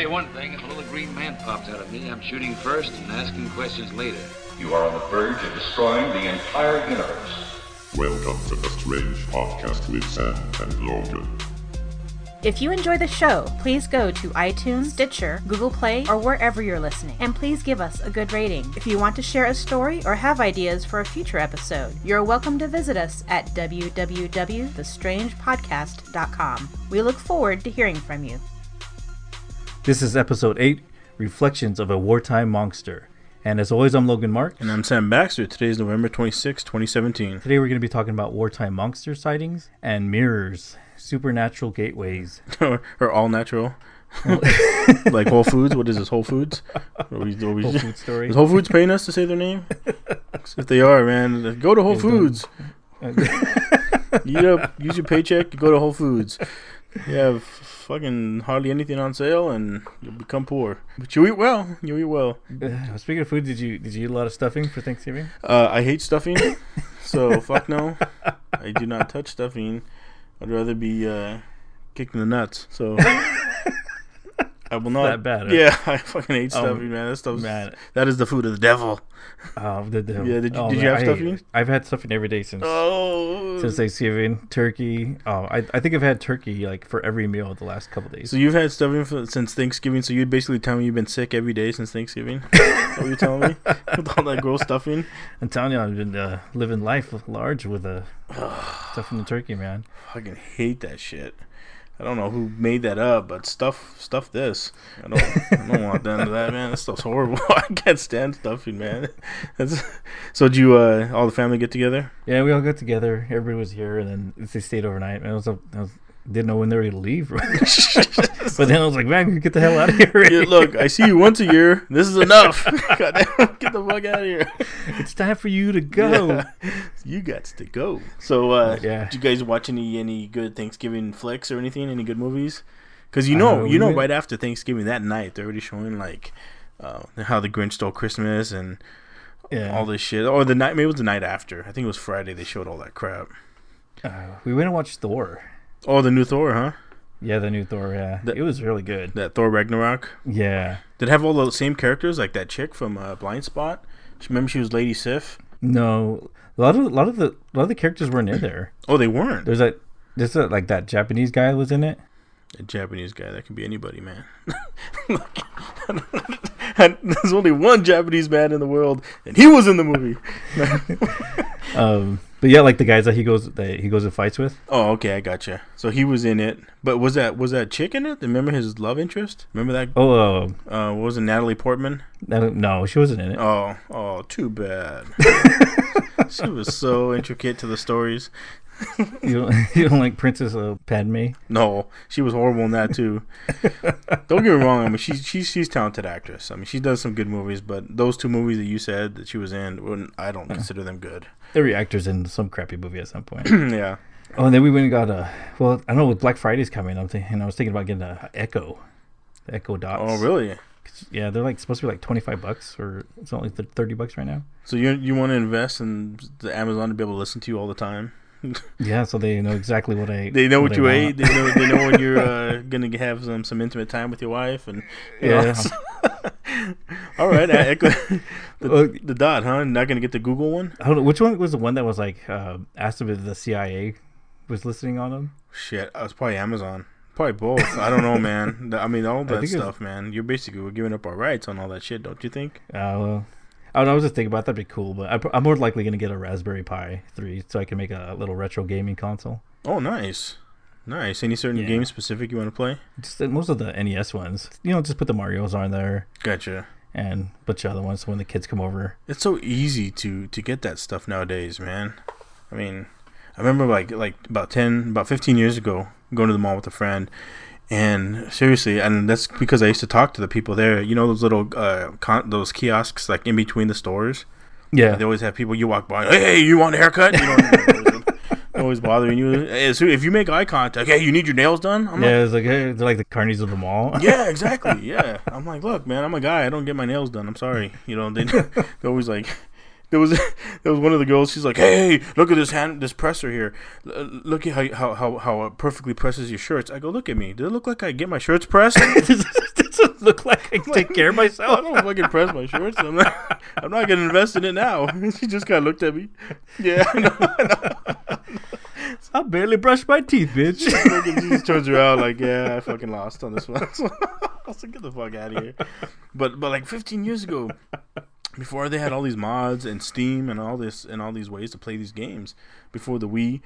you one thing, if a little green man pops out of me, I'm shooting first and asking questions later. You are on the verge of destroying the entire universe. Welcome to the Strange Podcast with Sam and Logan. If you enjoy the show, please go to iTunes, Stitcher, Google Play, or wherever you're listening, and please give us a good rating. If you want to share a story or have ideas for a future episode, you're welcome to visit us at www.thestrangepodcast.com. We look forward to hearing from you. This is episode 8, Reflections of a Wartime Monster. And as always, I'm Logan Mark. And I'm Sam Baxter. Today is November 26, 2017. Today we're going to be talking about wartime monster sightings and mirrors, supernatural gateways. or all natural. Like Whole Foods. What is this, Whole Foods? Whole Foods story. Is Whole Foods paying us to say their name? If they are, man, go to Whole Foods. Use your paycheck, go to Whole Foods. You have fucking hardly anything on sale and you'll become poor. But you eat well. Speaking of food, did you eat a lot of stuffing for Thanksgiving? I hate stuffing, so fuck no. I do not touch stuffing. I'd rather be kicked in the nuts. So I will not. That bad? Yeah, I fucking hate stuffing, man. That is the food of the devil. The devil. Yeah, did you have stuffing? I've had stuffing every day since Thanksgiving. Turkey. I think I've had turkey like for every meal the last couple days. So you've had stuffing since Thanksgiving. So you basically tell me you've been sick every day since Thanksgiving. Is that what you're telling me? With all that gross stuffing. I'm telling you, I've been living life large with stuffing and turkey, man. I fucking hate that shit. I don't know who made that up, but stuff this. I don't want none of that, man. That stuff's horrible. I can't stand stuffing, man. So did you all the family get together? Yeah, we all got together. Everybody was here, and then they stayed overnight. I didn't know when they were going to leave. But then I was like, man, get the hell out of here. Yeah, look, I see you once a year. This is enough. Goddamn, get the fuck out of here. It's time for you to go. Yeah. You got to go. So, yeah. Did you guys watch any good Thanksgiving flicks or anything? Any good movies? Because you know, right after Thanksgiving that night, they're already showing like how the Grinch Stole Christmas and all this shit. Or the night, maybe it was the night after. I think it was Friday. They showed all that crap. We went and watched Thor. Oh, the new Thor, huh? Yeah, the new Thor, yeah. It was really good. That Thor Ragnarok? Yeah. Did it have all the same characters, like that chick from Blind Spot? Remember she was Lady Sif? No. A lot of the characters weren't in there. Oh, they weren't? There's like that Japanese guy was in it. A Japanese guy, that can be anybody, man. There's only one Japanese man in the world, and he was in the movie. But yeah, like the guys that he goes and fights with. Oh, okay, I gotcha. So he was in it, but was that chick in it? Remember his love interest? Remember that? What was it, Natalie Portman? No, she wasn't in it. Oh, too bad. She was so intricate to the stories. You don't like Princess Padme? No, she was horrible in that too. Don't get me wrong. I mean, she's a talented actress. I mean, she does some good movies, but those two movies that you said that she was in, I don't consider them good. Every actor's in some crappy movie at some point. Yeah. Oh, and then we went and got I don't know, with Black Friday's coming, I was thinking about getting the Echo Dots. Oh, really? Yeah, they're like supposed to be like $25, or it's only $30 right now. So you want to invest in the Amazon to be able to listen to you all the time? Yeah, so they know exactly what I. They know what you ate. They know when you're gonna have some intimate time with your wife, and all right, the dot, huh? Not gonna get the Google one. I don't know which one was the one that was like asked if the CIA was listening on them. Shit, it was probably Amazon. Probably both. I don't know, man. I mean, all that stuff, man. We're giving up our rights on all that shit, don't you think? Well. I was just thinking about that'd be cool, but I'm more likely going to get a Raspberry Pi 3 so I can make a little retro gaming console. Oh, nice. Any certain game specific you want to play? Just most of the NES ones. Just put the Marios on there. Gotcha. And a bunch of other ones when the kids come over. It's so easy to get that stuff nowadays, man. I mean, I remember like about 15 years ago, going to the mall with a friend. And seriously, and that's because I used to talk to the people there. You know those little those kiosks like in between the stores. Yeah, they always have people. You walk by, hey, you want a haircut? They're always bothering you. So if you make eye contact, hey, you need your nails done? It's like they're like the carnies of the mall. Yeah, exactly. Yeah, I'm like, look, man, I'm a guy. I don't get my nails done. I'm sorry. They're always like. There was one of the girls. She's like, "Hey, look at this presser here. Look at how it perfectly presses your shirts." I go, "Look at me. Does it look like I get my shirts pressed?" look like I can take care of I myself. don't fucking press my shorts. I'm not gonna invest in it now. She just kind of looked at me. Yeah, I know. I barely brushed my teeth, bitch. She just turns around like, yeah, I fucking lost on this one. I was like, get the fuck out of here. But like 15 years ago, before they had all these mods and Steam and all this and all these ways to play these games, before the Wii,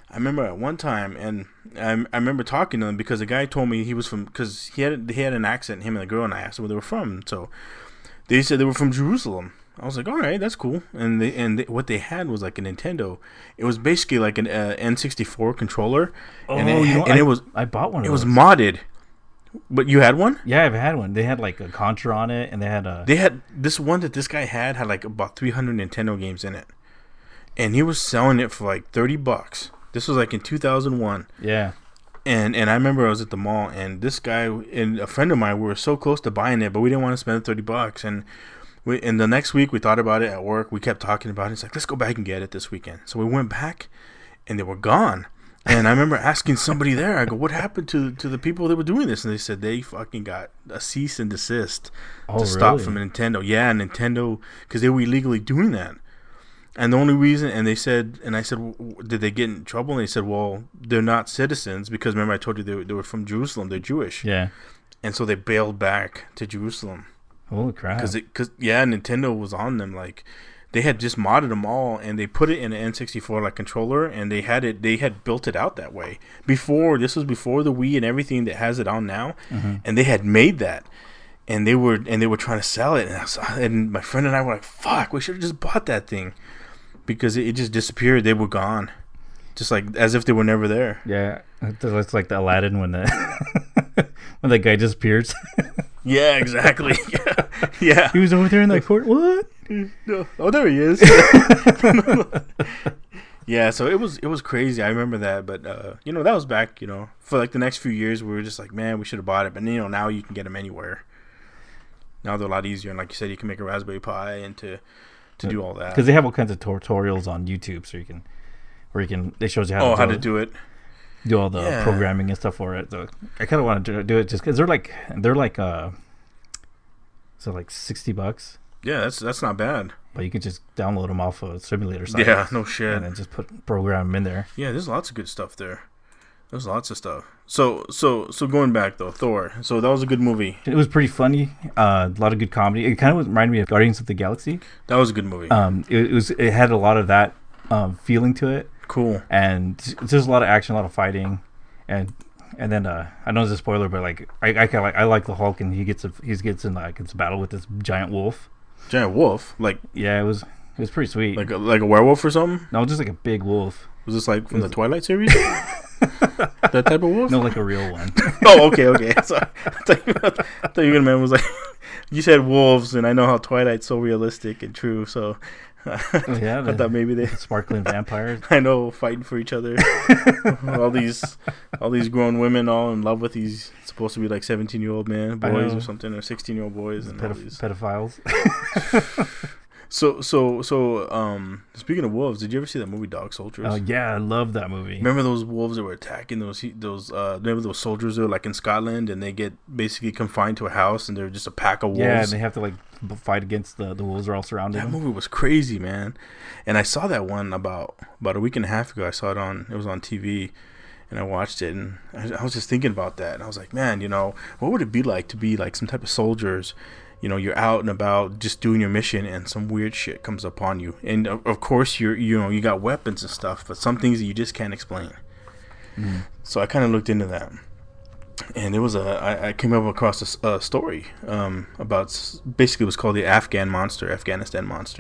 I remember at one time, and I remember talking to them because the guy told me he was from, because he had an accent, him and the girl, and I asked them where they were from. So they said they were from Jerusalem. I was like, all right, that's cool. And what they had was like a Nintendo. It was basically like an N64 controller. I bought one of those. It was modded. But you had one? Yeah, I've had one. They had like a Contra on it, and they had this one that this guy had like about 300 Nintendo games in it, and he was selling it for like $30. This was like in 2001. Yeah. And I remember I was at the mall, and this guy and a friend of mine, we were so close to buying it, but we didn't want to spend $30. And the next week, we thought about it at work. We kept talking about it. It's like, let's go back and get it this weekend. So we went back, and they were gone. And I remember asking somebody there, I go, what happened to the people that were doing this? And they said they fucking got a cease and desist to stop from Nintendo. Yeah, Nintendo, because they were illegally doing that. And the only reason, and I said, well, did they get in trouble? And they said, well, they're not citizens, because remember I told you they were from Jerusalem. They're Jewish. Yeah. And so they bailed back to Jerusalem. Holy crap! Because Nintendo was on them. Like, they had just modded them all, and they put it in an N64 like controller, and they had built it out that way before. This was before the Wii and everything that has it on now, and they had made that, and they were trying to sell it, and my friend and I were like, "Fuck, we should have just bought that thing," because it just disappeared. They were gone, just like as if they were never there. Yeah, it's like the Aladdin when when that guy disappears. Yeah, exactly. Yeah. He was over there in that court. What? No. Oh, there he is. Yeah, so it was crazy. I remember that, but that was back. For like the next few years, we were just like, man, we should have bought it. But now you can get them anywhere. Now they're a lot easier, and like you said, you can make a Raspberry Pi and to do all that. Because they have all kinds of tutorials on YouTube, so they shows you how to do it. Do all the programming and stuff for it. So I kind of want to do it just because they're like so like $60. Yeah, that's not bad. But you can just download them off of a simulator site. Yeah, no shit. And then just program them in there. Yeah, there's lots of good stuff there. There's lots of stuff. So going back though, Thor. So that was a good movie. It was pretty funny. A lot of good comedy. It kind of reminded me of Guardians of the Galaxy. That was a good movie. It had a lot of that feeling to it. Cool. And there's a lot of action, a lot of fighting, and then I know it's a spoiler, but like I like the Hulk, and he gets in like it's a battle with this giant wolf. Giant wolf, like yeah, it was pretty sweet. Like a werewolf or something. No, just like a big wolf. Was this like from the Twilight series? That type of wolf? No, like a real one. Oh, okay. So, I thought you were man was like, you said wolves, and I know how Twilight's so realistic and true, so. I thought maybe they sparkling vampires. I know, fighting for each other. all these grown women all in love with these supposed to be like 17-year-old boys or something, or 16-year-old boys, and all these pedophiles. So speaking of wolves, did you ever see that movie Dog Soldiers? Oh yeah, I love that movie. Remember those wolves that were attacking those remember those soldiers that were like in Scotland, and they get basically confined to a house, and they're just a pack of wolves. Yeah, and they have to like fight against the wolves are all surrounding them. That movie was crazy, man. And I saw that one about a week and a half ago. I saw it was on TV, and I watched it, and I was just thinking about that, and I was like, man, what would it be like to be like some type of soldiers? You're out and about just doing your mission, and some weird shit comes upon you. And of course, you got weapons and stuff, but some things that you just can't explain. Mm. So I kind of looked into that, and it was I came up across a story about, basically it was called the Afghanistan Monster.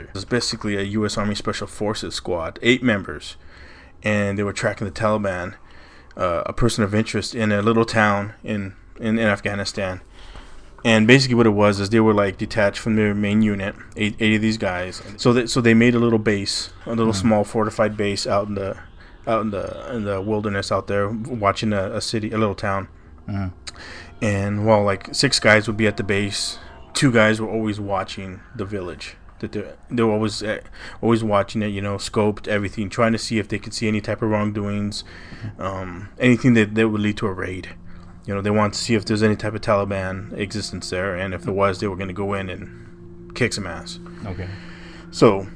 It was basically a U.S. Army Special Forces squad, 8 members, and they were tracking the Taliban, a person of interest in a little town in Afghanistan. And basically what it was is they were like detached from their main unit, 8 of these guys. So they made a little base, a little small fortified base out in the wilderness out there, watching a city, a little town. Mm. And while like 6 guys would be at the base, 2 guys were always watching the village. That they were always watching it, scoped everything, trying to see if they could see any type of wrongdoings, anything that would lead to a raid. They wanted to see if there's any type of Taliban existence there, and if there was, they were going to go in and kick some ass. Okay. So,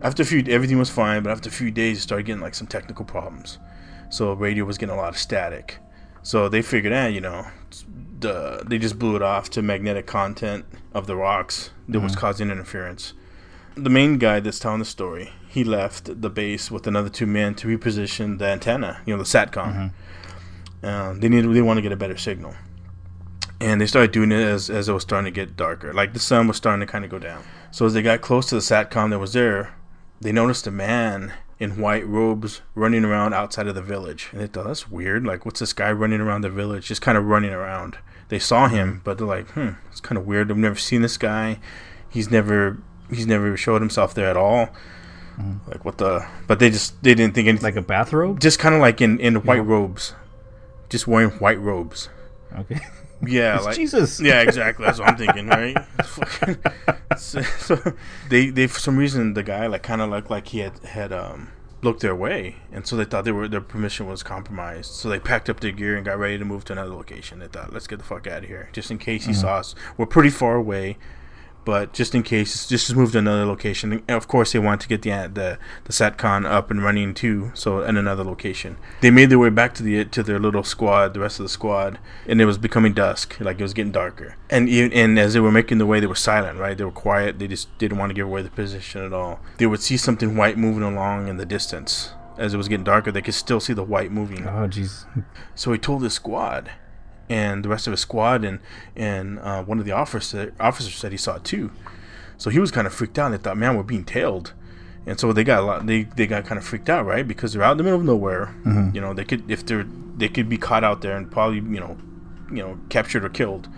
after everything was fine, but after a few days, it started getting like some technical problems. So radio was getting a lot of static. So they figured out, they just blew it off to magnetic content of the rocks that was causing interference. The main guy that's telling the story, he left the base with another 2 men to reposition the antenna, the SATCOM. They want to get a better signal. And they started doing it as it was starting to get darker. Like the sun was starting to kind of go down. So as they got close to the SATCOM that was there, they noticed a man in white robes running around outside of the village. And they thought, that's weird. Like, what's this guy running around the village? Just kind of running around. They saw him, but they're like, it's kind of weird. I've never seen this guy. He's never showed himself there at all. Like, what the... But they didn't think anything. Like a bathrobe? Just kind of like in white robes. Just wearing white robes. Okay. Yeah, it's like Jesus. Yeah, exactly. That's what I'm thinking, right? So they for some reason the guy kind of looked like he had looked their way, and so they thought their permission was compromised. So they packed up their gear and got ready to move to another location. They thought, let's get the fuck out of here, just in case he saw us. We're pretty far away, but just in case, just move to another location. And of course, they wanted to get the SATCOM up and running too, so in another location. They made their way back to their little squad, the rest of the squad, and it was becoming dusk, like it was getting darker. And as they were making their way, they were silent, right? They were quiet. They just didn't want to give away the position at all. They would see something white moving along in the distance. As it was getting darker, they could still see the white moving. Oh, jeez. So he told his squad. And the rest of his squad and one of the officers said he saw it too. So he was kind of freaked out. And they thought, man, we're being tailed. And so they got kind of freaked out, right? Because they're out in the middle of nowhere. They could be caught out there and probably captured or killed.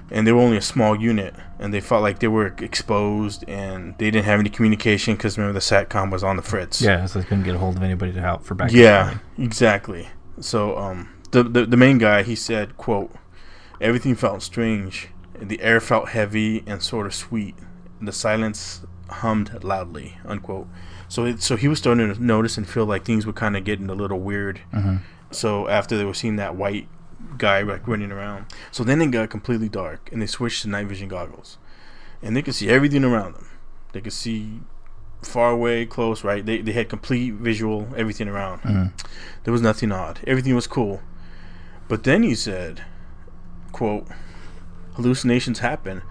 And they were only a small unit, and they felt like they were exposed, and they didn't have any communication because remember the SATCOM was on the fritz. Yeah, so they couldn't get a hold of anybody to help for backup. Yeah, exactly. So The main guy, he said, quote, everything felt strange. The air felt heavy and sort of sweet. The silence hummed loudly, unquote. So he was starting to notice and feel like things were kind of getting a little weird. So after they were seeing that white guy running around. So then it got completely dark, and they switched to night vision goggles. And they could see everything around them. They could see far away, close, right? They had complete visual, everything around. There was nothing odd. Everything was cool. But then he said, quote, hallucinations happen,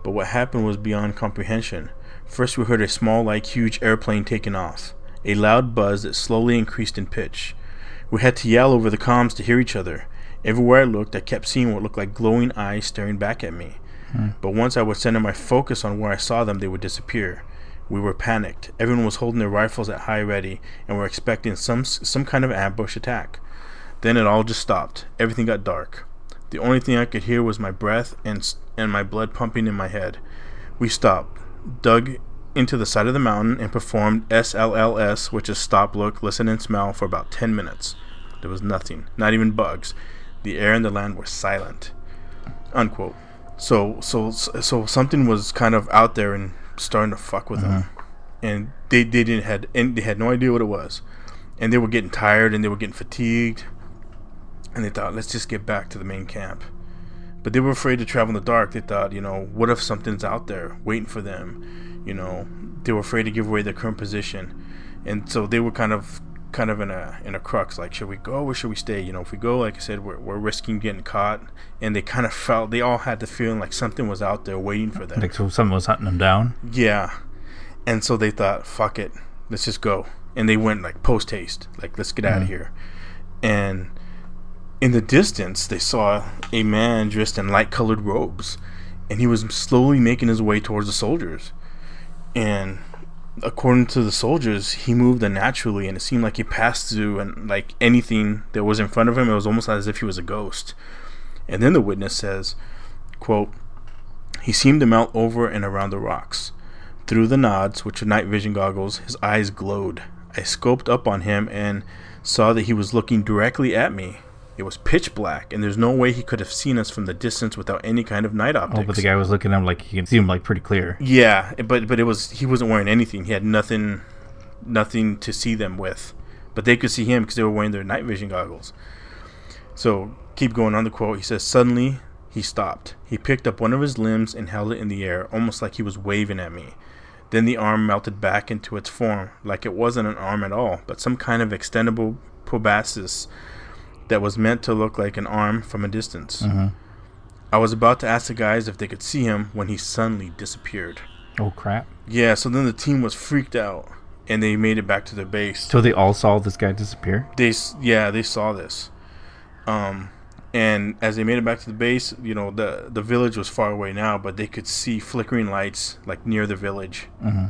but what happened was beyond comprehension. First we heard a small, like huge airplane taking off, a loud buzz that slowly increased in pitch. We had to yell over the comms to hear each other. Everywhere I looked, I kept seeing what looked like glowing eyes staring back at me. But once I would center my focus on where I saw them, they would disappear. We were panicked. Everyone was holding their rifles at high ready, and were expecting some kind of ambush attack. Then it all just stopped. Everything got dark. The only thing I could hear was my breath and my blood pumping in my head. We stopped, dug into the side of the mountain, and performed SLLS, which is stop, look, listen, and smell, for about 10 minutes. There was nothing, not even bugs. The air and the land were silent. Unquote. So something was kind of out there and starting to fuck with them, and they had no idea what it was, and they were getting tired and they were getting fatigued. And they thought, let's just get back to the main camp. But they were afraid to travel in the dark. They thought, what if something's out there waiting for them? They were afraid to give away their current position. And so they were kind of in a crux, like, should we go or should we stay? If we go, like I said, we're risking getting caught. And they all had the feeling like something was out there waiting for them. Like, so someone was hunting them down? Yeah. And so they thought, fuck it, let's just go. And they went like post haste, like, let's get out of here. And in the distance, they saw a man dressed in light-colored robes, and he was slowly making his way towards the soldiers. And according to the soldiers, he moved unnaturally, and it seemed like he passed through, and like anything that was in front of him, it was almost as if he was a ghost. And then the witness says, quote, he seemed to melt over and around the rocks. Through the nods, which are night vision goggles, his eyes glowed. I scoped up on him and saw that he was looking directly at me. It was pitch black, and there's no way he could have seen us from the distance without any kind of night optics. Oh, but the guy was looking at him like he could see him like pretty clear. Yeah, but he wasn't wearing anything. He had nothing to see them with. But they could see him because they were wearing their night vision goggles. So keep going on the quote. He says, suddenly he stopped. He picked up one of his limbs and held it in the air, almost like he was waving at me. Then the arm melted back into its form, like it wasn't an arm at all, but some kind of extendable proboscis that was meant to look like an arm from a distance. Mm-hmm. I was about to ask the guys if they could see him when he suddenly disappeared. Oh, crap. Yeah, so then the team was freaked out, and they made it back to their base. So they all saw this guy disappear? They saw this. And as they made it back to the base, you know, the village was far away now, but they could see flickering lights like near the village. Mm-hmm.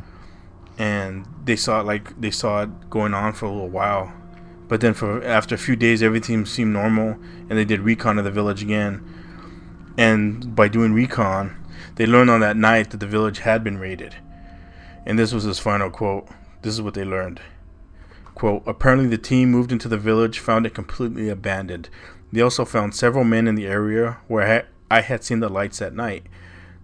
And they saw it going on for a little while. But then after a few days, everything seemed normal, and they did recon of the village again. And by doing recon, they learned on that night that the village had been raided. And this was his final quote. This is what they learned. Quote, apparently the team moved into the village, found it completely abandoned. They also found several men in the area where I had seen the lights at night.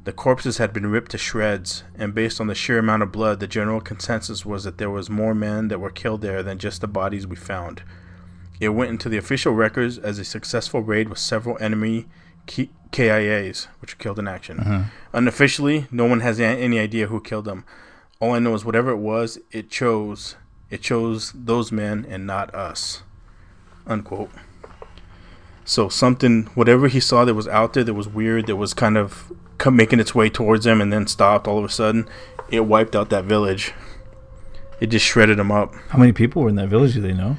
The corpses had been ripped to shreds, and based on the sheer amount of blood, the general consensus was that there was more men that were killed there than just the bodies we found. It went into the official records as a successful raid with several enemy KIAs, which were killed in action. Mm-hmm. Unofficially, no one has any idea who killed them. All I know is whatever it was, it chose those men and not us. Unquote. So whatever he saw that was out there that was weird, that was kind of making its way towards them and then stopped all of a sudden, it wiped out that village. It just shredded them up. How many people were in that village? Do they know?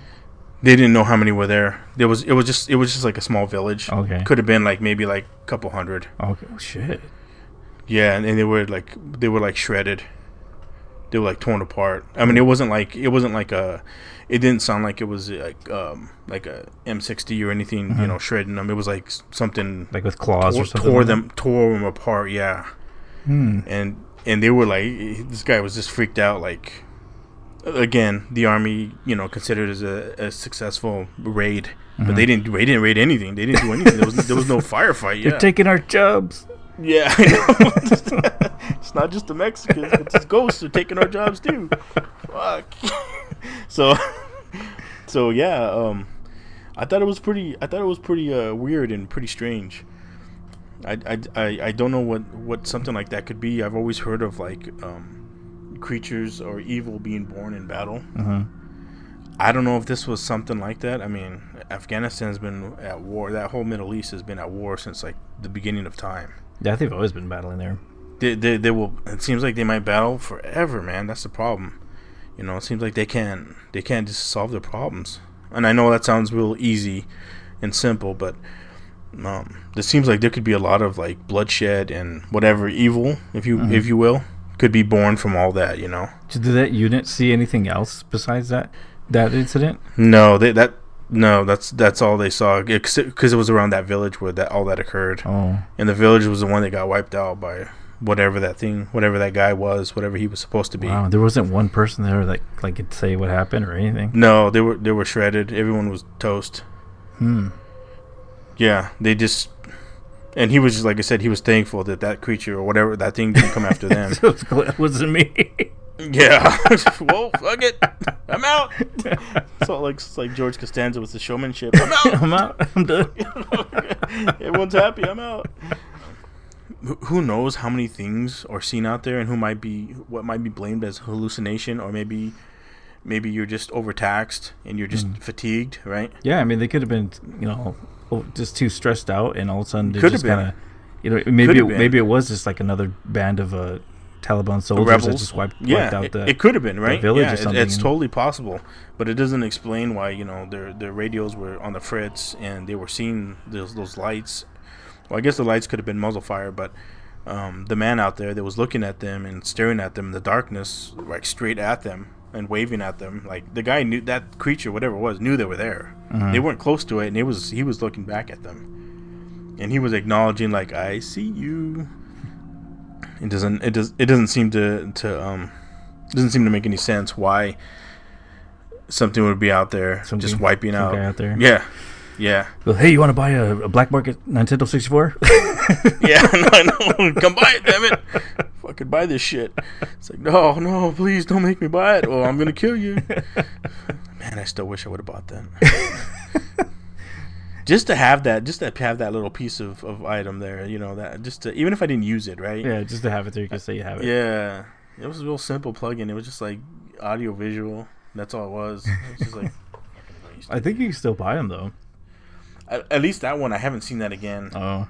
They didn't know how many were there. It was just like a small village. Okay. Could have been like maybe like a couple hundred. Okay. Oh, shit. Yeah, and they were like shredded. They were like torn apart. I mean, it didn't sound like it was like a M60 or anything, Mm-hmm. you know, shredding them. It was like something Like with claws or something? tore them apart. Yeah. And they were like, this guy was just freaked out. Like, again, the army, you know, considered as a successful raid, but they didn't raid anything. They didn't do anything. There was no firefight. Yeah. They're taking our jobs. Yeah, I know. It's not just the Mexicans, but these ghosts are taking our jobs too. Fuck. So yeah. I thought it was pretty weird and pretty strange. I don't know what something like that could be. I've always heard of like creatures or evil being born in battle. Mm-hmm. I don't know if this was something like that. I mean, Afghanistan's been at war. That whole Middle East has been at war since like the beginning of time. Yeah, I think they've always been battling there. They will. It seems like they might battle forever, man. That's the problem. You know, it seems like they can't just solve their problems. And I know that sounds real easy and simple, but it seems like there could be a lot of like bloodshed and whatever evil, if you will, could be born from all that. You know. Did that unit see anything else besides that incident? No, that's all they saw, because it was around that village where all that occurred. Oh. And the village was the one that got wiped out by whatever that guy was, whatever he was supposed to be. Wow, there wasn't one person there that like could say what happened or anything. No, they were shredded. Everyone was toast. Yeah, they just, and he was just, like I said, he was thankful that creature or whatever, that thing didn't come after them. So it wasn't me. Yeah. Well, fuck it. I'm out. It's like George Costanza with the showmanship. I'm out. I'm out. I'm done. Everyone's happy. I'm out. Who knows how many things are seen out there, and what might be blamed as hallucination, or maybe you're just overtaxed and you're just fatigued, right? Yeah, I mean, they could have been, just too stressed out, and all of a sudden they Could just have kind of, maybe it was just like another band of Taliban soldiers that just wiped out it could have been, right? village yeah, or something. It's totally possible, but it doesn't explain why their radios were on the fritz and they were seeing those lights. Well, I guess the lights could have been muzzle fire, but the man out there that was looking at them and staring at them in the darkness, like straight at them and waving at them, like the guy knew, that creature, whatever it was, knew they were there. Mm-hmm. They weren't close to it, and he was looking back at them, and he was acknowledging, like, I see you. It doesn't seem to make any sense why something would be out there just wiping out. Guy out there. Yeah. Well, hey, you want to buy a black market Nintendo 64? Yeah, no, come buy it, damn it. Fucking buy this shit. It's like, no, please don't make me buy it, or I'm gonna kill you. Man, I still wish I would have bought that. Just to have that little piece of item there, that just to, even if I didn't use it, right? Yeah, just to have it there, you can say you have it. Yeah, it was a real simple plugin. It was just like audio visual. That's all it was. It was just like. I think you can still buy them though. At least that one, I haven't seen that again. Oh,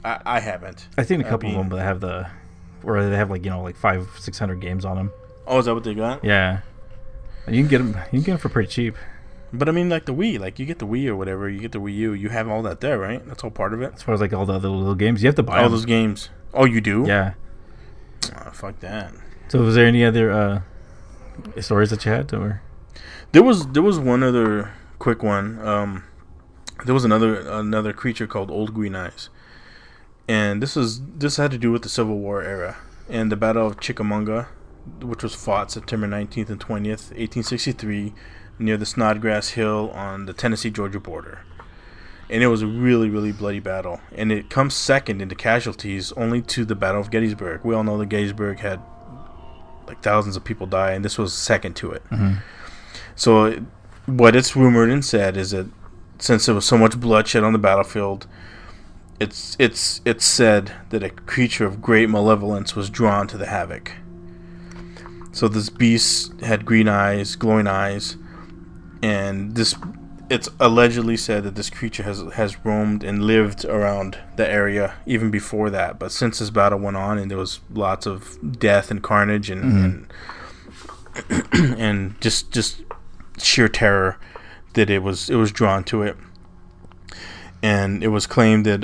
I haven't. I've seen a couple of them, but they have where they have like 500-600 games on them. Oh, is that what they got? Yeah, and you can get them. You can get them for pretty cheap. But I mean, like the Wii, like you get the Wii or whatever, you get the Wii U, you have all that there, right? That's all part of it. As far as like all the other little games, you have to buy all them. those games. Oh, you do? Yeah. Oh, fuck that. So, was there any other stories that you had, or? There was one other quick one. There was another creature called Old Green Eyes, and this had to do with the Civil War era and the Battle of Chickamauga, which was fought September 19th and 20th, 1863. Near the Snodgrass Hill on the Tennessee-Georgia border. And it was a really, really bloody battle. And it comes second in the casualties only to the Battle of Gettysburg. We all know that Gettysburg had like thousands of people die, and this was second to it. Mm-hmm. So what it's rumored and said is that since there was so much bloodshed on the battlefield, it's said that a creature of great malevolence was drawn to the havoc. So this beast had green eyes, glowing eyes, and it's allegedly said that this creature has roamed and lived around the area even before that. But since this battle went on and there was lots of death and carnage and just sheer terror, that it was drawn to it. And it was claimed that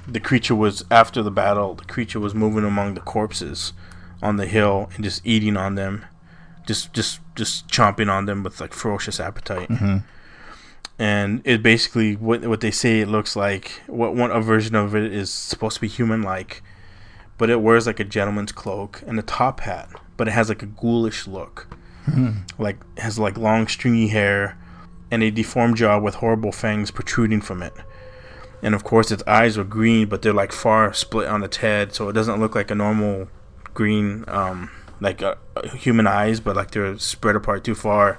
the creature was, after the battle, the creature was moving among the corpses on the hill and just eating on them. Just chomping on them with like ferocious appetite. Mm-hmm. And it basically what they say it looks like. A version of it is supposed to be human-like, but it wears like a gentleman's cloak and a top hat, but it has like a ghoulish look. Mm-hmm. Like has like long stringy hair and a deformed jaw with horrible fangs protruding from it. And of course its eyes are green, but they're like far split on its head, so it doesn't look like a normal green like human eyes, but like they're spread apart too far,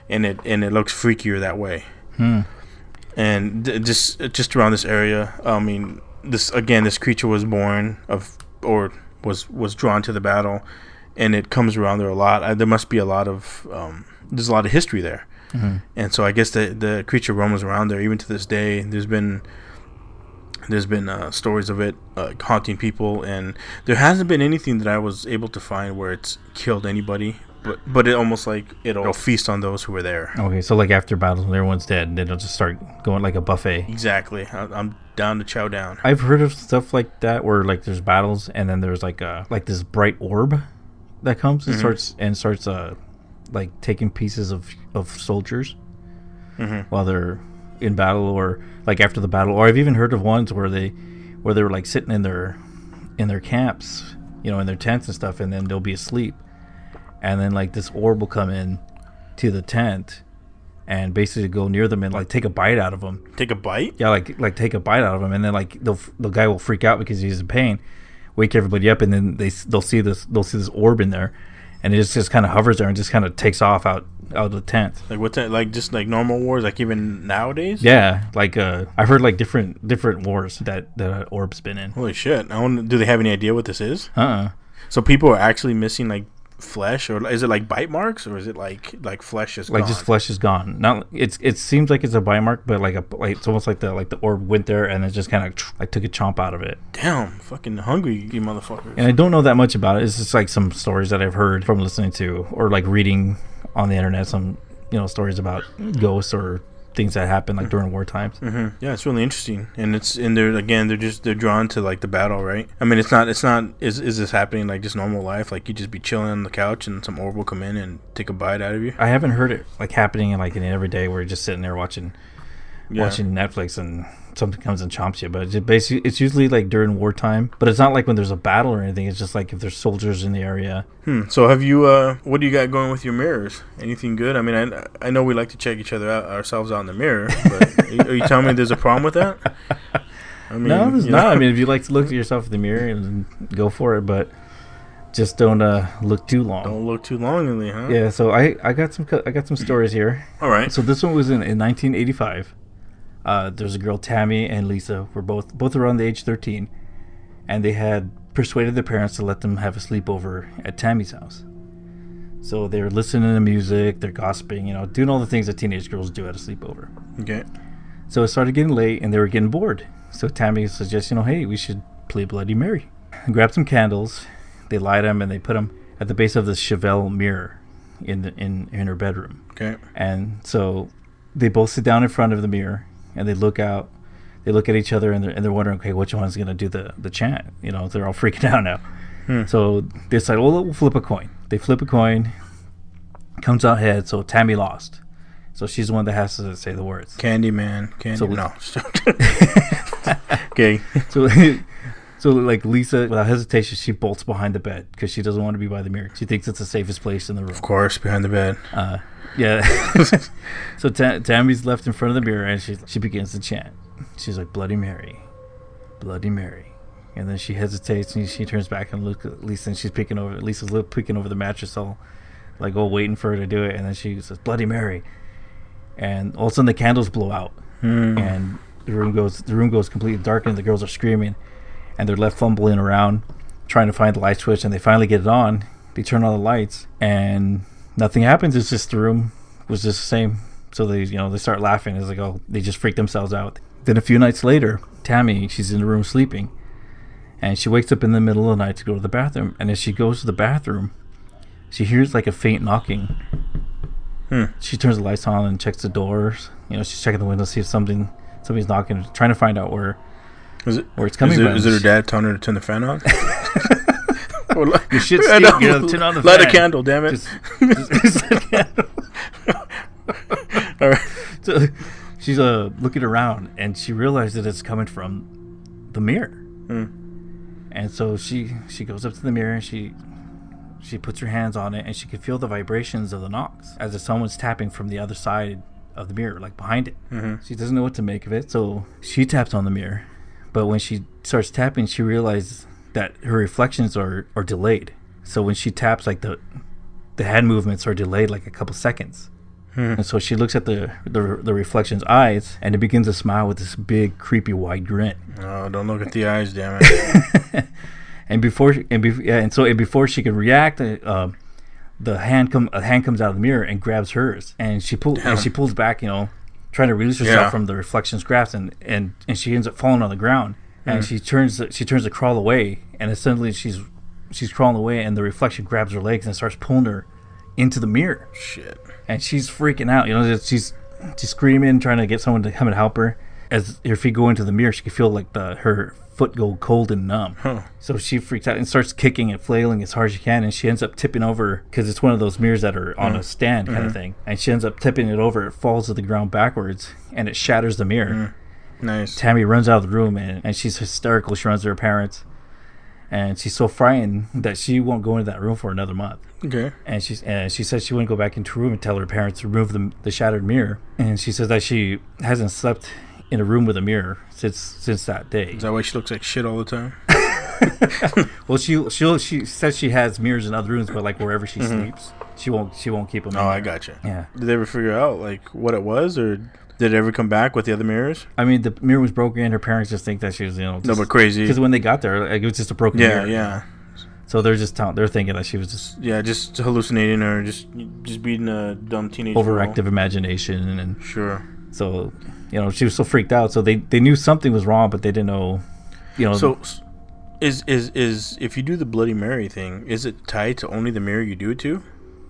and it looks freakier that way. And just around this area, I mean, this creature was born of, or was drawn to the battle, and it comes around there a lot. There must be a lot of there's a lot of history there, and so I guess the creature roams around there even to this day. There's been stories of it haunting people, and there hasn't been anything that I was able to find where it's killed anybody, but it almost like it'll feast on those who were there. Okay, so like after battles when everyone's dead, then it'll just start going like a buffet. Exactly. I'm down to chow down. I've heard of stuff like that where like there's battles and then there's like this bright orb that comes and starts like taking pieces of soldiers while they're in battle, or like after the battle. Or I've even heard of ones where they were like sitting in their camps, in their tents and stuff, and then they'll be asleep, and then like this orb will come in to the tent and basically go near them and like take a bite out of them. Take a bite? Yeah, like take a bite out of them, and then like the guy will freak out because he's in pain, wake everybody up, and then they'll see this orb in there, and it just kind of hovers there and just kind of takes off out of the tent. Like what's that? Like just like normal wars, like even nowadays? Yeah, like I've heard like different wars that orb's been in. Holy shit! Do they have any idea what this is? So So people are actually missing like flesh, or is it like bite marks, or is it like flesh is like gone? just flesh is gone. Not it seems like it's a bite mark, but like it's almost like the orb went there and it just kind of like took a chomp out of it. Damn, fucking hungry, you motherfuckers. And I don't know that much about it. It's just like some stories that I've heard from listening to or like reading on the internet, some stories about ghosts or things that happen like during war times. Yeah, it's really interesting, and they're drawn to like the battle, right? I mean, it's not. Is this happening like just normal life? Like you just be chilling on the couch and some orb will come in and take a bite out of you? I haven't heard it like happening in every day where you're just sitting there watching Netflix and something comes and chomps you. But it's usually like during wartime. But it's not like when there's a battle or anything. It's just like if there's soldiers in the area. So have you? What do you got going with your mirrors? Anything good? I mean, I know we like to check each other out, ourselves out in the mirror. But are you telling me there's a problem with that? I mean, no, there's not. I mean, if you like to look at yourself in the mirror, and go for it. But just don't look too long. Don't look too longingly, huh? Yeah. So I got some stories here. All right. So this one was in 1985. There's a girl, Tammy and Lisa, were both around the age 13, and they had persuaded their parents to let them have a sleepover at Tammy's house. So they were listening to music, they're gossiping, doing all the things that teenage girls do at a sleepover. Okay. So it started getting late, and they were getting bored. So Tammy suggests, hey, we should play Bloody Mary. And grab some candles, they light them, and they put them at the base of the Chevelle mirror in her bedroom. Okay. And so they both sit down in front of the mirror, and they look out. They look at each other, and they're wondering, okay, which one's going to do the chant? They're all freaking out now. So they decide, well, we'll flip a coin. They flip a coin, comes out head, so Tammy lost. So she's the one that has to say the words. Candyman. So no. Okay. So like Lisa, without hesitation, she bolts behind the bed because she doesn't want to be by the mirror. She thinks it's the safest place in the room. Of course, behind the bed. Yeah. So Tammy's left in front of the mirror, and she begins to chant. She's like, Bloody Mary, Bloody Mary. And then she hesitates, and she turns back and looks at Lisa, and Lisa's peeking over the mattress, all waiting for her to do it. And then she says, Bloody Mary. And all of a sudden the candles blow out, and the room goes completely dark, and the girls are screaming, and they're left fumbling around trying to find the light switch, and they finally get it on. They turn on the lights, and nothing happens. It's just the room was just the same. So they start laughing. It's like, oh, they just freaked themselves out. Then a few nights later, Tammy, she's in the room sleeping, and she wakes up in the middle of the night to go to the bathroom. And as she goes to the bathroom, she hears like a faint knocking. She turns the lights on and checks the doors. She's checking the window to see if somebody's knocking, trying to find out where it's coming from. Is it her dad telling her to turn the fan on? Your shit's stink, turn on the fan. Light a candle, damn it. Just light a candle. All right. So she's looking around, and she realizes that it's coming from the mirror. And so she goes up to the mirror, and she puts her hands on it, and she can feel the vibrations of the knocks as if someone's tapping from the other side of the mirror, like behind it. She doesn't know what to make of it, so she taps on the mirror. But when she starts tapping, she realizes that her reflections are delayed. So when she taps, like the hand movements are delayed like a couple seconds. And so she looks at the reflection's eyes, and it begins to smile with this big, creepy, wide grin. Oh, don't look at the eyes, damn it. And before she can react, a hand comes out of the mirror and grabs hers, and she pulls back, trying to release herself from the reflection's grasp, and she ends up falling on the ground. And she turns to crawl away, and then suddenly she's crawling away, and the reflection grabs her legs and starts pulling her into the mirror. Shit. And she's freaking out. She's screaming, trying to get someone to come and help her. As her feet go into the mirror, she can feel like her foot go cold and numb. So she freaks out and starts kicking and flailing as hard as she can, and she ends up tipping over, because it's one of those mirrors that are on a stand kind of thing, and she ends up tipping it over. It falls to the ground backwards, and it shatters the mirror. Nice. Tammy runs out of the room, and she's hysterical. She runs to her parents, and she's so frightened that she won't go into that room for another month. Okay. And she says she wouldn't go back into her room and tell her parents to remove the shattered mirror. And she says that she hasn't slept in a room with a mirror since that day. Is that why she looks like shit all the time? Well, she says she has mirrors in other rooms, but like wherever she sleeps, she won't keep them. Oh, I gotcha. Yeah. Did they ever figure out like what it was, or did it ever come back with the other mirrors? I mean, the mirror was broken, and her parents just think that she was, no, but crazy. Because when they got there, like, it was just a broken mirror. Yeah. So they're thinking that she was just hallucinating, or just being a dumb teenage overactive girl. imagination, and Sure. So she was so freaked out. So they knew something was wrong, but they didn't know. So is if you do the Bloody Mary thing, is it tied to only the mirror you do it to?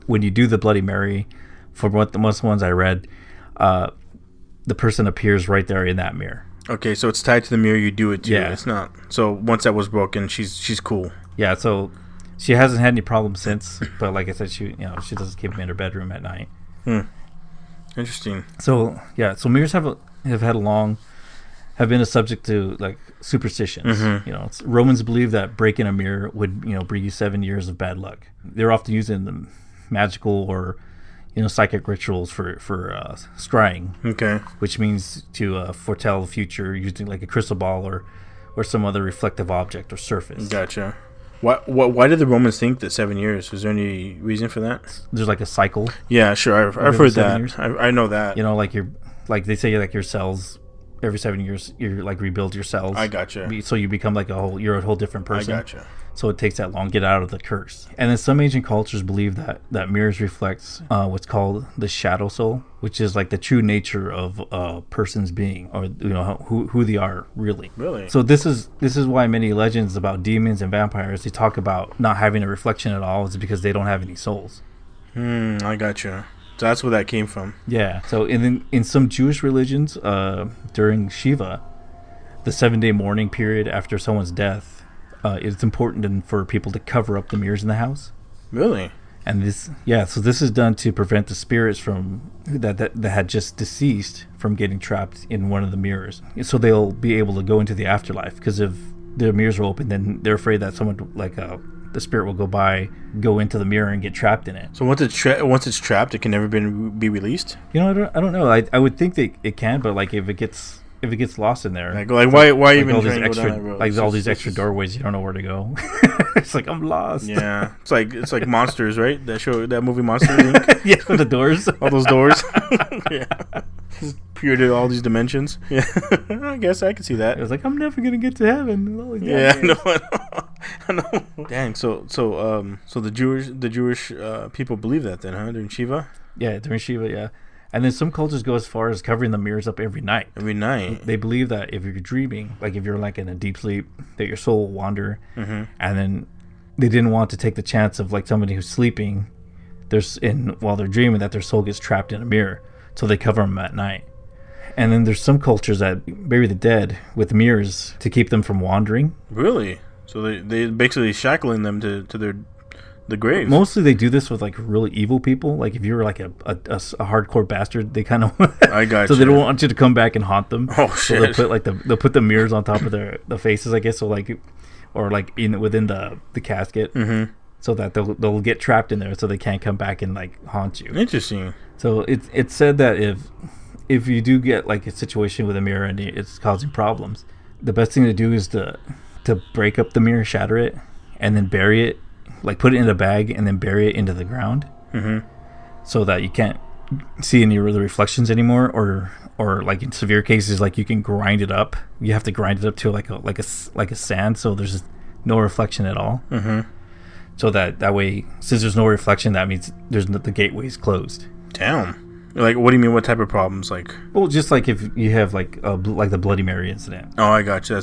When you do the Bloody Mary, for what the most ones I read, the person appears right there in that mirror. Okay, so it's tied to the mirror you do it to. Yeah. It's not. So once that was broken, she's cool. Yeah, so she hasn't had any problems since, but like I said, she doesn't keep them in her bedroom at night. Interesting. So yeah, so mirrors have been a subject to like superstitions. Romans believe that breaking a mirror would bring you 7 years of bad luck. They're often using the magical or psychic rituals for scrying. Okay. Which means to foretell the future using like a crystal ball or some other reflective object or surface. Gotcha. Why did the Romans think that 7 years? Was there any reason for that? There's like a cycle. Yeah, sure. I've heard that. I know that. Like they say like your cells every 7 years you like rebuild your cells. I gotcha. So you become like you're a whole different person. I gotcha. So it takes that long to get out of the curse. And then some ancient cultures believe that mirrors reflects what's called the shadow soul, which is like the true nature of a person's being, or who they are really. Really? So this is why many legends about demons and vampires, they talk about not having a reflection at all, is because they don't have any souls. I gotcha. So that's where that came from. Yeah. So in some Jewish religions, during Shiva, the 7-day mourning period after someone's death, it's important for people to cover up the mirrors in the house. Really? And this is done to prevent the spirits from that had just deceased from getting trapped in one of the mirrors. So they'll be able to go into the afterlife, because if the mirrors are open, then they're afraid that someone the spirit will go into the mirror and get trapped in it. So once it's trapped, it can never be released? I don't know. I would think that it can, but like if it gets lost in there, like why even all trying these to go extra down that road? all these extra doorways, you don't know where to go. It's like I'm lost. Yeah, it's like Monsters, right? That movie Monsters Inc. Yeah, with the doors, all those doors. Yeah, peer to all these dimensions. Yeah, I guess I can see that. It was like, I'm never gonna get to heaven. Yeah, I know. Dang. So the Jewish people believe that then, huh? During Shiva. Yeah, during Shiva, yeah. And then some cultures go as far as covering the mirrors up every night. Every night. They believe that if you're dreaming, like if you're like in a deep sleep, that your soul will wander. And then they didn't want to take the chance of like somebody who's sleeping, while they're dreaming, that their soul gets trapped in a mirror. So they cover them at night. And then there's some cultures that bury the dead with mirrors to keep them from wandering. Really? So they basically shackling them to the grave. Mostly they do this with like really evil people. Like if you're like a hardcore bastard, they kind of I got so you. they don't want you to come back and haunt them. Oh shit! So they'll put the mirrors on top of the faces, I guess. So like, or like within the casket, so that they'll get trapped in there, so they can't come back and like haunt you. Interesting. So it's said that if you do get like a situation with a mirror and it's causing problems, the best thing to do is to break up the mirror, shatter it, and then bury it. Like put it in a bag and then bury it into the ground, so that you can't see any of the reflections anymore. Or like in severe cases, like you can grind it up. You have to grind it up to like a sand, so there's no reflection at all. So that way, since there's no reflection, that means the gateway is closed. Damn. Like, what do you mean? What type of problems? Like, well, just like if you have like the Bloody Mary incident. Oh, I got you.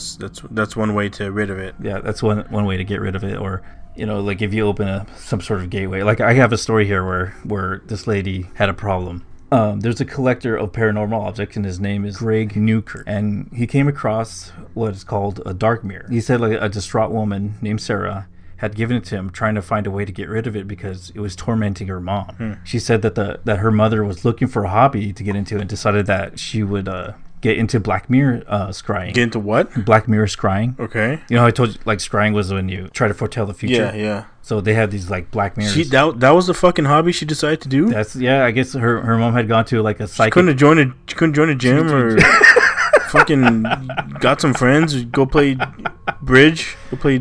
That's one way to rid of it. Yeah, that's one way to get rid of it. Or like if you open some sort of gateway. Like I have a story here where this lady had a problem. There's a collector of paranormal objects, and his name is Greg Newkirk, and he came across what is called a dark mirror. He said like a distraught woman named Sarah had given it to him, trying to find a way to get rid of it because it was tormenting her mom. She said that her mother was looking for a hobby to get into and decided that she would get into black mirror scrying. Get into what? Black mirror scrying. Okay. You know how I told you, like, scrying was when you try to foretell the future? Yeah. So they have these, like, black mirrors. That was the fucking hobby she decided to do? I guess her mom had gone to, like, a psychic. She couldn't join a gym or fucking got some friends, go play bridge, go play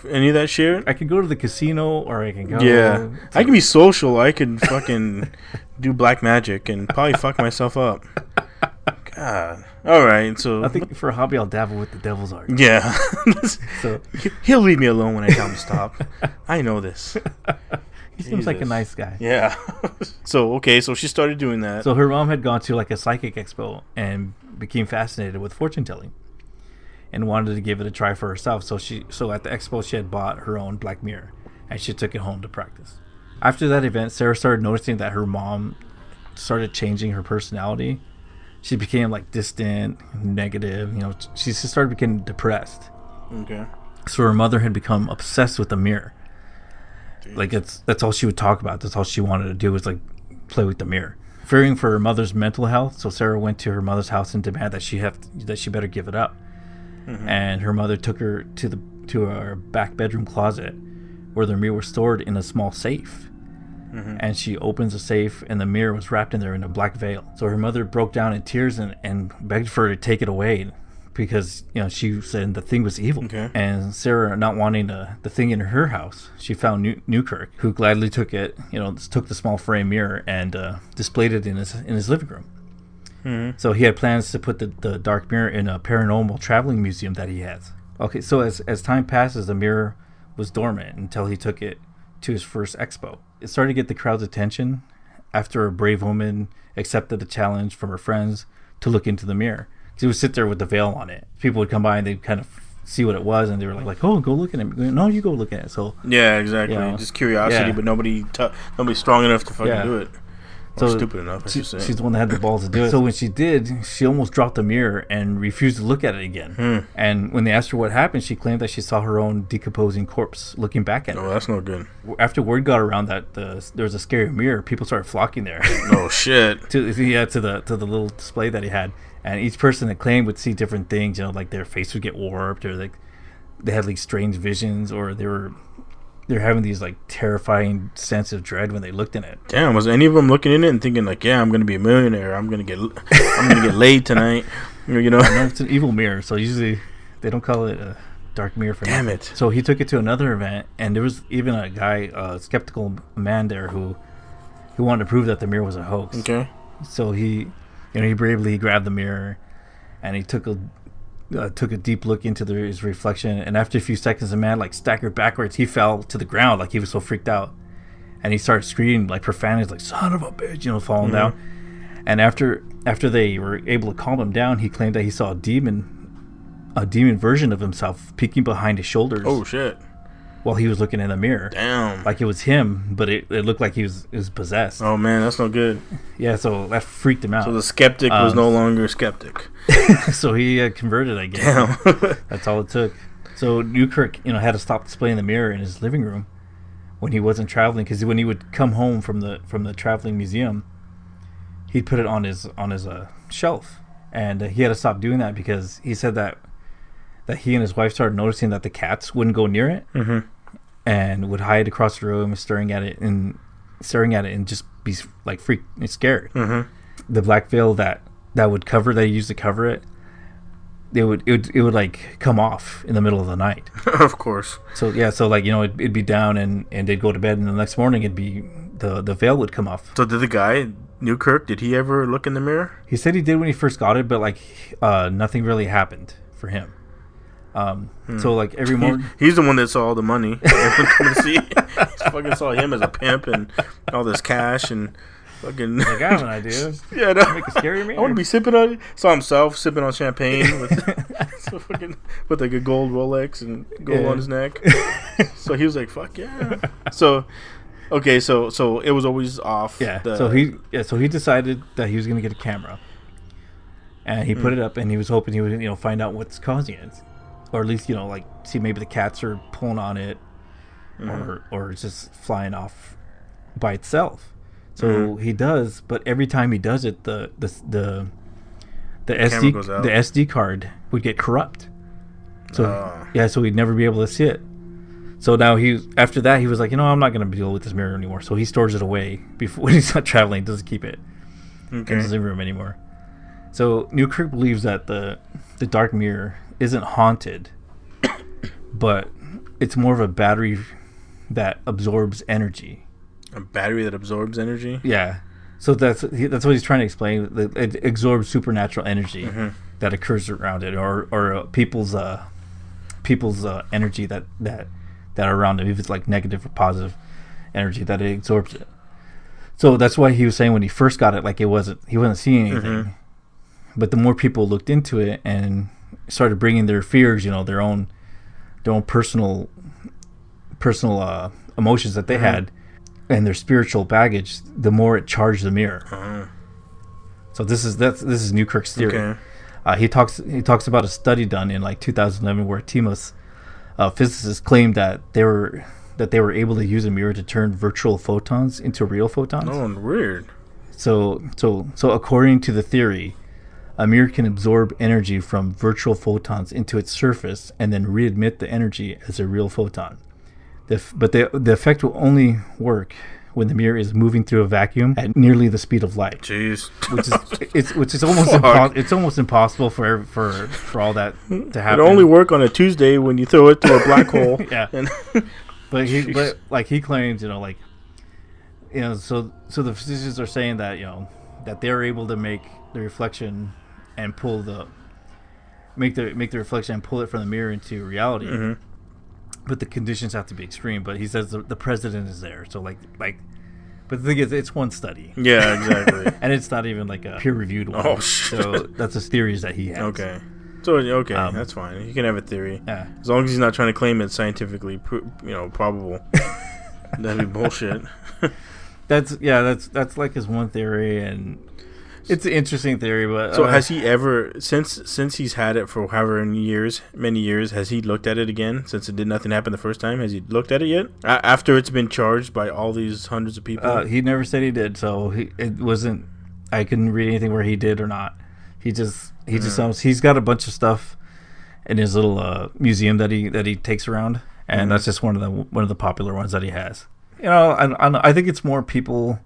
any of that shit? I could go to the casino, or I can go... Yeah. I can be social. I could fucking do black magic and probably fuck myself up. God. All right, so... I think for a hobby, I'll dabble with the devil's art. Yeah. So he'll leave me alone when I tell him to stop. I know this. He seems like a nice guy. Yeah. So she started doing that. So her mom had gone to, like, a psychic expo and became fascinated with fortune telling and wanted to give it a try for herself. So at the expo, she had bought her own black mirror, and she took it home to practice. After that event, Sarah started noticing that her mom started changing her personality. She became like distant, negative. She just started becoming depressed. Okay. So her mother had become obsessed with the mirror. Jeez. Like that's all she would talk about. That's all she wanted to do was like play with the mirror. Fearing for her mother's mental health, so Sarah went to her mother's house and demanded that she better give it up. And her mother took her to her back bedroom closet, where the mirror was stored in a small safe. And she opens the safe, and the mirror was wrapped in there in a black veil. So her mother broke down in tears and begged for her to take it away, because she said the thing was evil. Okay. And Sarah, not wanting the thing in her house, she found Newkirk, who gladly took it. Took the small frame mirror and displayed it in his living room. So he had plans to put the dark mirror in a paranormal traveling museum that he has. Okay, so as time passes, the mirror was dormant until he took it to his first expo. It started to get the crowd's attention after a brave woman accepted the challenge from her friends to look into the mirror. She would sit there with the veil on it. People would come by and they'd kind of see what it was, and they were like, "Oh, go look at it." No, you go look at it. So yeah, exactly. You know, just curiosity, but nobody's strong enough to fucking do it. Or so stupid enough, I should say. She's the one that had the balls to do it. So when she did, she almost dropped the mirror and refused to look at it again. And when they asked her what happened, she claimed that she saw her own decomposing corpse looking back at her. Oh, that's no good. After word got around that there was a scary mirror, people started flocking there. Oh shit! to the little display that he had, and each person that claimed would see different things. You know, like their face would get warped, or like they had like strange visions, or they're having these like terrifying sense of dread when they looked in it. Damn, was any of them looking in it and thinking like, yeah, I'm gonna be a millionaire, I'm gonna get laid tonight, you know? No, it's an evil mirror, so usually they don't call it a dark mirror for damn nothing. it. So he took it to another event, and there was even a guy, a skeptical man there who wanted to prove that the mirror was a hoax. Okay. So he bravely grabbed the mirror, and he took a deep look into his reflection, and after a few seconds the man like staggered backwards. He fell to the ground, like he was so freaked out, and he started screaming like profanities, like "son of a bitch," falling down. And after they were able to calm him down, he claimed that he saw a demon version of himself peeking behind his shoulders. Oh shit! While he was looking in the mirror. Damn. Like it was him, but it looked like he was possessed. Oh man, that's no good. Yeah, so that freaked him out. So the skeptic was no longer a skeptic. So he converted, I guess. Damn. That's all it took. So Newkirk, had to stop displaying the mirror in his living room when he wasn't traveling, because when he would come home from the traveling museum, he'd put it on his shelf, and he had to stop doing that because he said that he and his wife started noticing that the cats wouldn't go near it, and would hide across the room, staring at it and just be like freaked and scared. The black veil that would cover, that he used to cover it, it would like come off in the middle of the night. Of course. So yeah, so like it'd be down, and they'd go to bed, and the next morning it'd be the veil would come off. So did the guy Newkirk, did he ever look in the mirror? He said he did when he first got it, but like nothing really happened for him. So like every morning, he's the one that saw all the money. Fucking saw him as a pimp and all this cash and fucking. Like, I have an idea. Yeah, no. Make a scary mirror. I want to be sipping on. Saw himself sipping on champagne with like a gold Rolex and gold on his neck. So he was like, "Fuck yeah!" So. Okay, so it was always off. Yeah. So he decided that he was gonna get a camera, and he put it up, and he was hoping he would find out what's causing it, or at least like see maybe the cats are pulling on it, or it's just flying off by itself. So he does, but every time he does it, the SD card would get corrupt. So so he'd never be able to see it. So now after that he was like, I'm not going to deal with this mirror anymore. So he stores it away before when he's not traveling. He doesn't keep it in his living room anymore. So Newkirk believes that the dark mirror isn't haunted, but it's more of a battery that absorbs energy. A battery that absorbs energy? Yeah. So that's what he's trying to explain. It absorbs supernatural energy that occurs around it, or people's energy that are around it, if it's like negative or positive energy, that it absorbs it. So that's why he was saying when he first got it, like he wasn't seeing anything. But the more people looked into it and started bringing their fears, their own personal emotions that they had, and their spiritual baggage, the more it charged the mirror. So this is Newkirk's theory. He talks about a study done in like 2011 where Timos physicists claimed that they were able to use a mirror to turn virtual photons into real photons. Oh, weird. So according to the theory, a mirror can absorb energy from virtual photons into its surface and then readmit the energy as a real photon. But the effect will only work when the mirror is moving through a vacuum at nearly the speed of light. Jeez. Which is almost it's almost impossible for all that to happen. It only work on a Tuesday when you throw it through a black hole. Yeah. But he claims, so the physicists are saying that, that they're able to make the reflection and pull the make the reflection and pull it from the mirror into reality. Mm-hmm. But the conditions have to be extreme. But he says the president is there, so like. But the thing is, it's one study. Yeah, exactly. And it's not even like a peer-reviewed one. Oh, shit. So that's his theories that he has. Okay. So, okay, that's fine. He can have a theory. Yeah. As long as he's not trying to claim it's scientifically, probable. That'd be bullshit. That's like his one theory, and it's an interesting theory. But so has he ever, since he's had it for however many years, has he looked at it again? Since nothing happened the first time, has he looked at it yet? After it's been charged by all these hundreds of people? He never said he did, so it wasn't. I couldn't read anything where he did or not. He just he's got a bunch of stuff in his little museum that he takes around, and that's just one of the popular ones that he has. I think it's more people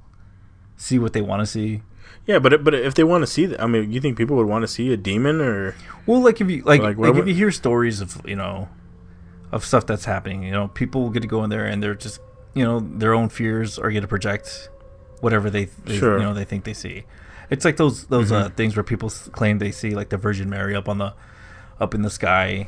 see what they want to see. Yeah, but if they want to see that, I mean, you think people would want to see a demon or? Well, like if you if you hear stories of of stuff that's happening, people get to go in there and they're just their own fears are going to project whatever they they think they see. It's like those things where people claim they see like the Virgin Mary up in the sky,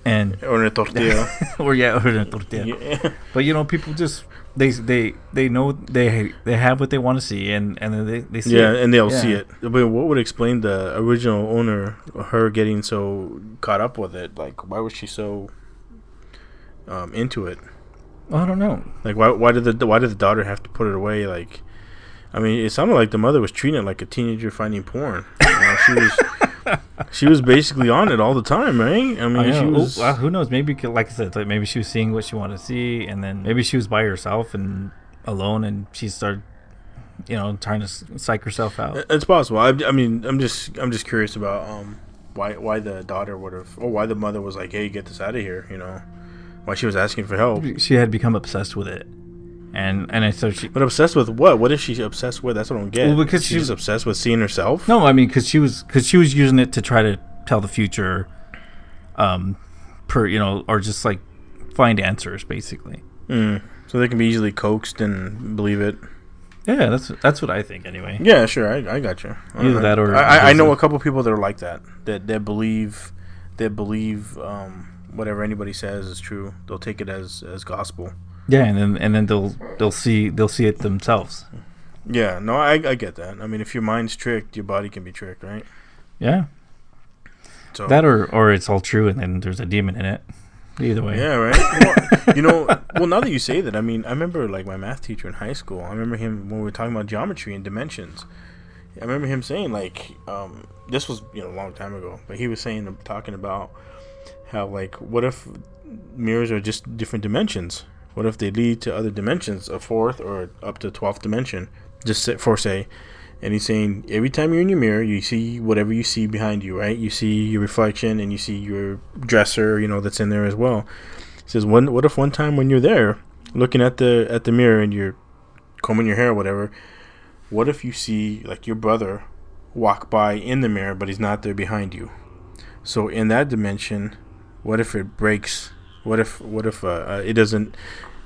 and or in a tortilla, or in a tortilla. Yeah. But people just they know they have what they want to see, and then they see it. And they'll see it. But what would explain the original owner, her getting so caught up with it? Like, why was she so into it? I don't know. Like, why did the daughter have to put it away? Like, I mean, it sounded like the mother was treating it like a teenager finding porn. She was basically on it all the time, right? I mean, she was. Who knows? Maybe, like I said, maybe she was seeing what she wanted to see, and then maybe she was by herself and alone, and she started, trying to psych herself out. It's possible. I mean, I'm just curious about why the daughter would have, or why the mother was like, "Hey, get this out of here," why she was asking for help. She had become obsessed with it. And so she. But obsessed with what? What is she obsessed with? That's what I don't get. Well, because she's obsessed with seeing herself. No, I mean, because she was using it to try to tell the future, or just like find answers, basically. So they can be easily coaxed and believe it. Yeah, that's what I think, anyway. Yeah, sure, I got you. Either that or I know a couple people that are like that believe whatever anybody says is true. They'll take it as gospel. Yeah, and then they'll see it themselves. Yeah, no, I get that. I mean, if your mind's tricked, your body can be tricked, right? Yeah. So that or it's all true, and then there's a demon in it. Either way. Yeah, right. Well, now that you say that, I mean, I remember like my math teacher in high school. I remember him when we were talking about geometry and dimensions. I remember him saying like, this was a long time ago, but he was talking about how like, what if mirrors are just different dimensions? What if they lead to other dimensions, a fourth or up to 12th dimension, just for say. And he's saying every time you're in your mirror, you see whatever you see behind you, right? You see your reflection and you see your dresser, that's in there as well. He says, what if one time when you're there, looking at the mirror and you're combing your hair or whatever, what if you see like your brother walk by in the mirror, but he's not there behind you? So in that dimension, what if it breaks? What if it doesn't,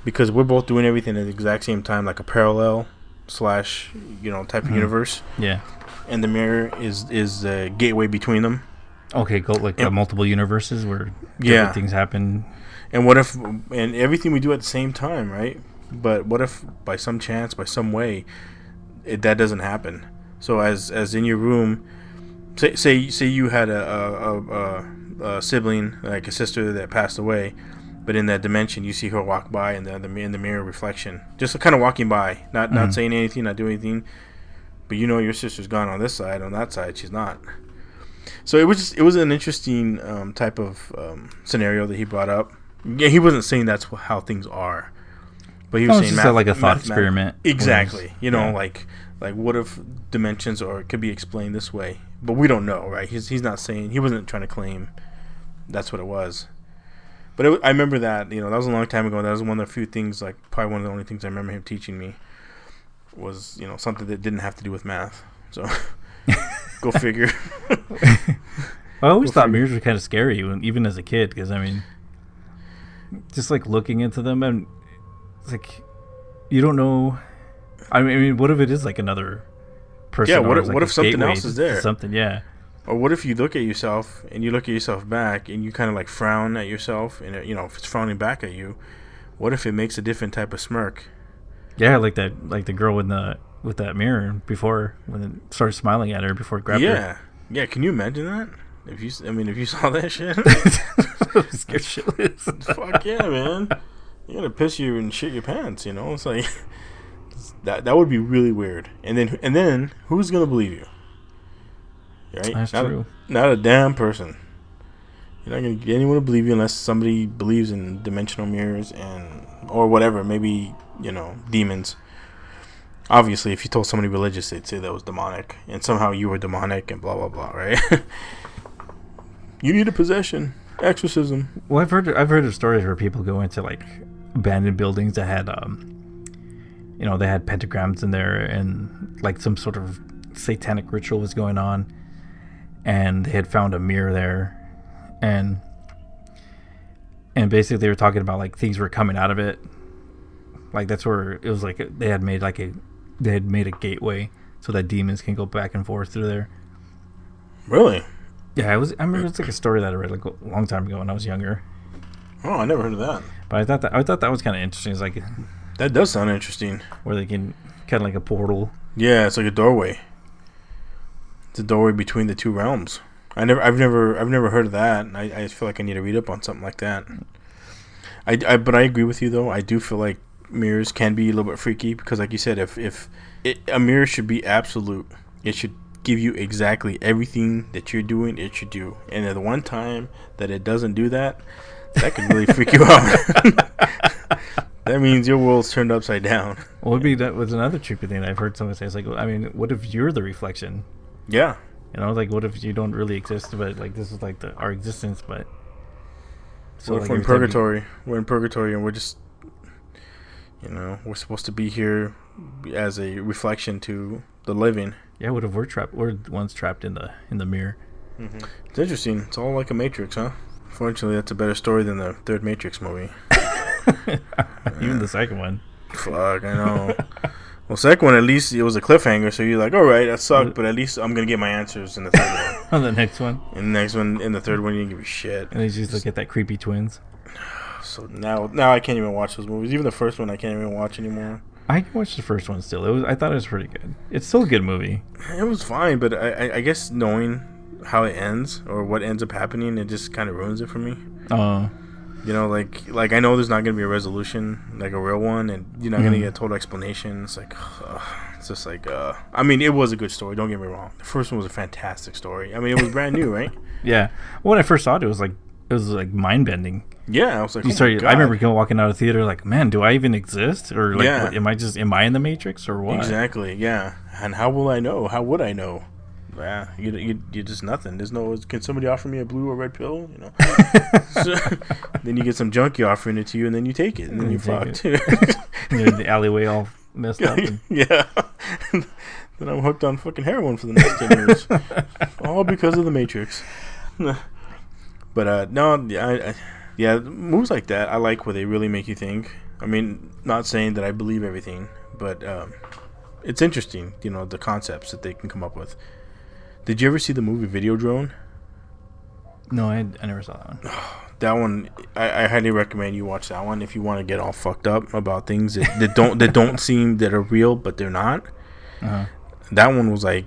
because we're both doing everything at the exact same time, like a parallel / type of universe. Yeah. And the mirror is the gateway between them. Okay, go like multiple universes where different things happen. And what if everything we do at the same time, right? But what if by some chance, by some way, that doesn't happen? So as in your room, say you had a sibling, like a sister that passed away, but in that dimension you see her walk by in the mirror reflection, just kind of walking by, not saying anything, not doing anything, but your sister's gone on this side, on that side she's not. So it was an interesting type of scenario that he brought up. Yeah, he wasn't saying that's how things are, but he was saying just like a thought experiment. Exactly. Like what if dimensions could be explained this way, but we don't know, right? He's not saying, he wasn't trying to claim that's what it was. But I remember that, that was a long time ago. That was one of the few things, like probably one of the only things I remember him teaching me was, something that didn't have to do with math. So, go figure. I always thought mirrors were kind of scary, even as a kid, because, I mean, just like looking into them, and it's like, you don't know. I mean, what if it is like another person. Yeah, or as, like, what a if something gateway else is to there? something, yeah. Or what if you look at yourself and you look at yourself back and you kind of like frown at yourself, and if it's frowning back at you, what if it makes a different type of smirk? Yeah, like the girl with that mirror before, when it started smiling at her before it grabbed her. Yeah. Can you imagine that? If you saw that shit, Scared shitless. fuck yeah, man. You're gonna piss you and shit your pants. It's like that would be really weird. And then who's gonna believe you? Right? That's true. Not a damn person. You're not gonna get anyone to believe you unless somebody believes in dimensional mirrors or whatever. Maybe demons. Obviously, if you told somebody religious, they'd say that was demonic, and somehow you were demonic, and blah blah blah. Right? You need a possession, exorcism. Well, I've heard of stories where people go into like abandoned buildings that had they had pentagrams in there, and like some sort of satanic ritual was going on, and they had found a mirror there, and basically they were talking about like things were coming out of it. Like that's where it was like they had made a gateway so that demons can go back and forth through there. Really? Yeah, I remember it's like a story that I read like a long time ago when I was younger. Oh, I never heard of that. But I thought that was kind of interesting. It's like That does sound interesting. where they can kind of like a portal. Yeah, it's like a doorway. It's a doorway between the two realms. I've never heard of that. And I feel like I need to read up on something like that. But I agree with you though. I do feel like mirrors can be a little bit freaky because, like you said, a mirror should be absolute. It should give you exactly everything that you're doing. It should do. And at the one time that it doesn't do that, that can really freak you out. That means your world's turned upside down. Well, would be that was another trippy thing that I've heard someone say. It's like, I mean, what if you're the reflection? Yeah. Like what if you don't really exist, but like this is like our existence, but So what if we're in purgatory? We're in purgatory, and we're just, we're supposed to be here as a reflection to the living. Yeah, what if we're trapped? We're the ones trapped in the mirror. Mm-hmm. It's interesting. It's all like a Matrix, huh? Fortunately, that's a better story than the third Matrix movie. Even the second one. Fuck, I know. Well, second one, at least it was a cliffhanger, so you're like, all right, that sucked, but at least I'm gonna get my answers in the third one. On the next one. In the next one, in the third one, you didn't give a shit. And they just look at that creepy twins. So now I can't even watch those movies. Even the first one, I can't even watch anymore. I can watch the first one still. I thought it was pretty good. It's still a good movie. It was fine, but I guess knowing how it ends or what ends up happening, it just kind of ruins it for me. Like I know there's not gonna be a resolution, like a real one, and you're not gonna get a total explanation. It's like, it's just like, I mean, it was a good story. Don't get me wrong. The first one was a fantastic story. I mean, it was brand new, right? Yeah. When I first saw it, it was like mind bending. Yeah, I was like, I remember walking out of the theater like, man, do I even exist? Or like, am I in the Matrix or what? Exactly. Yeah. And how will I know? How would I know? Yeah, you're just nothing. There's no. Can somebody offer me a blue or red pill? So, then you get some junkie offering it to you, and then you take it, and then you're fucked. You're in the alleyway all messed up. Yeah. Then I'm hooked on fucking heroin for the next 10 years, all because of the Matrix. But no, yeah, moves like that I like where they really make you think. I mean, not saying that I believe everything, but it's interesting, the concepts that they can come up with. Did you ever see the movie Videodrone? No, I never saw that one. That one, I highly recommend you watch that one if you want to get all fucked up about things that don't seem that are real, but they're not. Uh-huh. That one was like,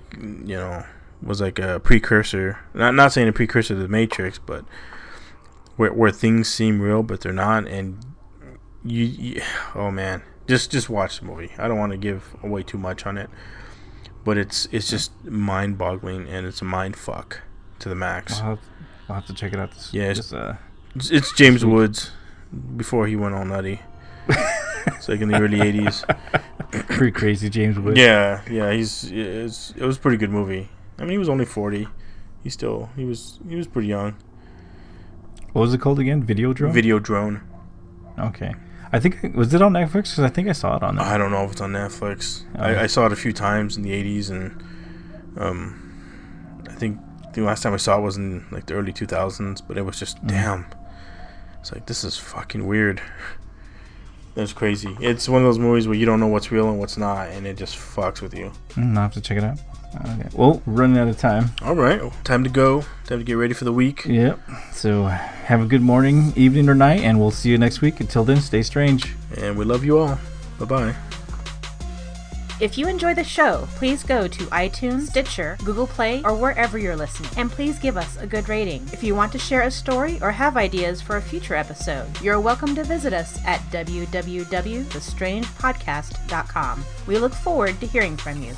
was like a precursor. Not saying a precursor to the Matrix, but where things seem real but they're not, and you oh man, just watch the movie. I don't want to give away too much on it. But it's just mind-boggling, and it's a mind fuck to the max. I'll have to check it out. It's James Woods before he went all nutty. It's like in the early '80s. Pretty crazy, James Woods. Yeah. It was a pretty good movie. I mean, he was only 40. He was pretty young. What was it called again? Videodrone. Videodrone. Okay. I think was it on Netflix? Because I think I saw it on there. I don't know if it's on Netflix. I saw it a few times in the '80s, and I think the last time I saw it was in like the early 2000s. But it was just damn. It's like, this is fucking weird. That's crazy. It's one of those movies where you don't know what's real and what's not, and it just fucks with you. I'll have to check it out. Okay. Well, we're running out of time. All right. Time to go. Time to get ready for the week. Yep. So have a good morning, evening, or night, and we'll see you next week. Until then, stay strange. And we love you all. Bye-bye. If you enjoy the show, please go to iTunes, Stitcher, Google Play, or wherever you're listening, and please give us a good rating. If you want to share a story or have ideas for a future episode, you're welcome to visit us at www.thestrangepodcast.com. We look forward to hearing from you.